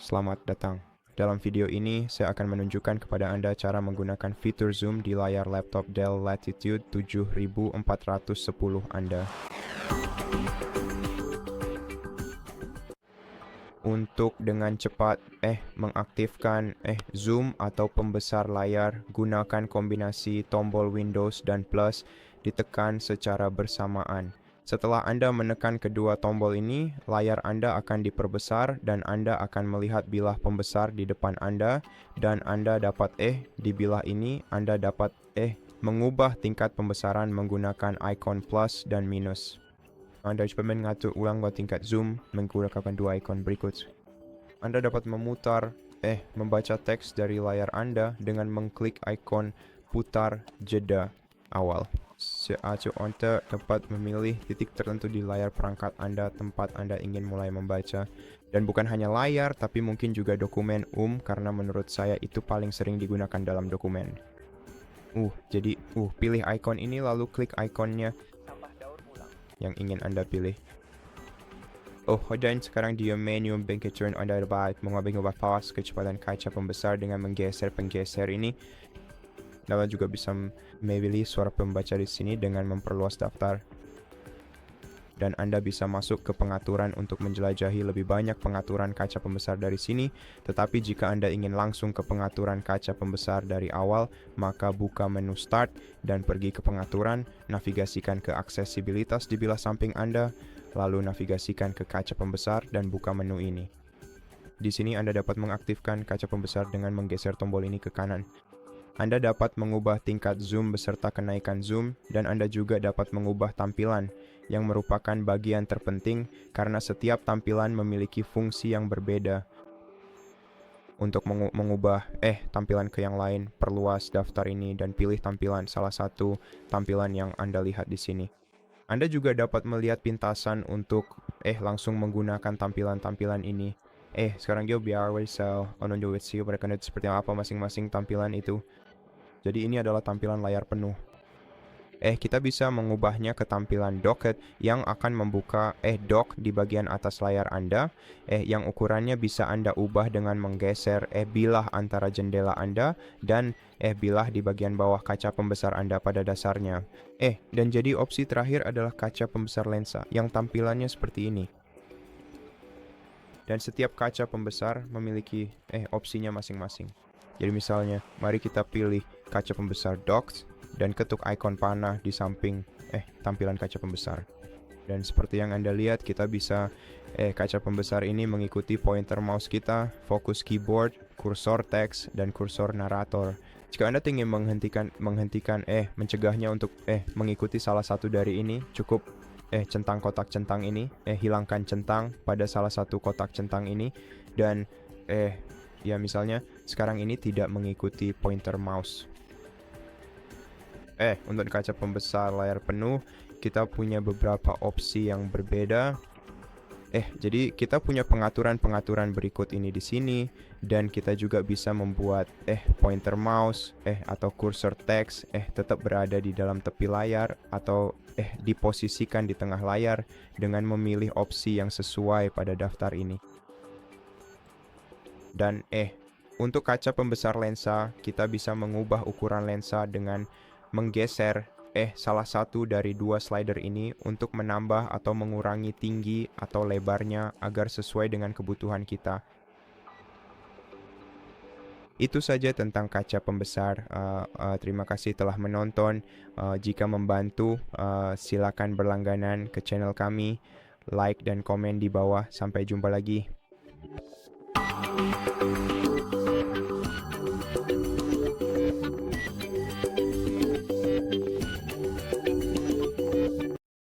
Selamat datang. Dalam video ini, saya akan menunjukkan kepada Anda cara menggunakan fitur zoom di layar laptop Dell Latitude 7410 Anda. Untuk dengan cepat mengaktifkan zoom atau pembesar layar, gunakan kombinasi tombol Windows dan plus ditekan secara bersamaan. Setelah Anda menekan kedua tombol ini, layar Anda akan diperbesar dan Anda akan melihat bilah pembesar di depan Anda, dan Anda dapat di bilah ini Anda dapat mengubah tingkat pembesaran menggunakan ikon plus dan minus. Anda coba mengatur ulang tingkat zoom menggunakan dua ikon berikut. Anda dapat memutar membaca teks dari layar Anda dengan mengklik ikon putar jeda awal. Anda dapat memilih titik tertentu di layar perangkat Anda tempat Anda ingin mulai membaca. Dan bukan hanya layar, tapi mungkin juga dokumen karena menurut saya itu paling sering digunakan dalam dokumen. Pilih ikon ini lalu klik ikonnya yang ingin Anda pilih. Dan sekarang di menu turn Anda dapat mengubah paus kecepatan kaca pembesar dengan menggeser penggeser ini. Anda juga bisa memilih suara pembaca di sini dengan memperluas daftar. Dan Anda bisa masuk ke pengaturan untuk menjelajahi lebih banyak pengaturan kaca pembesar dari sini. Tetapi jika Anda ingin langsung ke pengaturan kaca pembesar dari awal, maka buka menu Start dan pergi ke pengaturan, navigasikan ke aksesibilitas di bilah samping Anda, lalu navigasikan ke kaca pembesar dan buka menu ini. Di sini Anda dapat mengaktifkan kaca pembesar dengan menggeser tombol ini ke kanan. Anda dapat mengubah tingkat zoom beserta kenaikan zoom, dan Anda juga dapat mengubah tampilan, yang merupakan bagian terpenting karena setiap tampilan memiliki fungsi yang berbeda. Untuk mengubah tampilan ke yang lain, perluas daftar ini dan pilih tampilan salah satu tampilan yang Anda lihat di sini. Anda juga dapat melihat pintasan untuk langsung menggunakan tampilan-tampilan ini. Sekarang biar bisa menunjuk seperti apa masing-masing tampilan itu. Jadi ini adalah tampilan layar penuh. Kita bisa mengubahnya ke tampilan docket yang akan membuka dock di bagian atas layar Anda, yang ukurannya bisa Anda ubah dengan menggeser bilah antara jendela Anda dan bilah di bagian bawah kaca pembesar Anda pada dasarnya. Dan jadi opsi terakhir adalah kaca pembesar lensa yang tampilannya seperti ini. Dan setiap kaca pembesar memiliki opsinya masing-masing. Jadi misalnya, mari kita pilih kaca pembesar docks dan ketuk ikon panah di samping tampilan kaca pembesar. Dan seperti yang Anda lihat, kita bisa kaca pembesar ini mengikuti pointer mouse kita, fokus keyboard, kursor teks, dan kursor narator. Jika Anda ingin mencegahnya untuk mengikuti salah satu dari ini, cukup centang kotak centang ini, hilangkan centang pada salah satu kotak centang ini, dan misalnya sekarang ini tidak mengikuti pointer mouse. Untuk kaca pembesar layar penuh, kita punya beberapa opsi yang berbeda. Jadi kita punya pengaturan-pengaturan berikut ini di sini, dan kita juga bisa membuat pointer mouse atau kursor teks tetap berada di dalam tepi layar atau diposisikan di tengah layar dengan memilih opsi yang sesuai pada daftar ini. Dan untuk kaca pembesar lensa, kita bisa mengubah ukuran lensa dengan menggeser salah satu dari dua slider ini untuk menambah atau mengurangi tinggi atau lebarnya agar sesuai dengan kebutuhan kita. Itu saja tentang kaca pembesar. Terima kasih telah menonton. Jika membantu, silakan berlangganan ke channel kami, like dan komen di bawah. Sampai jumpa lagi.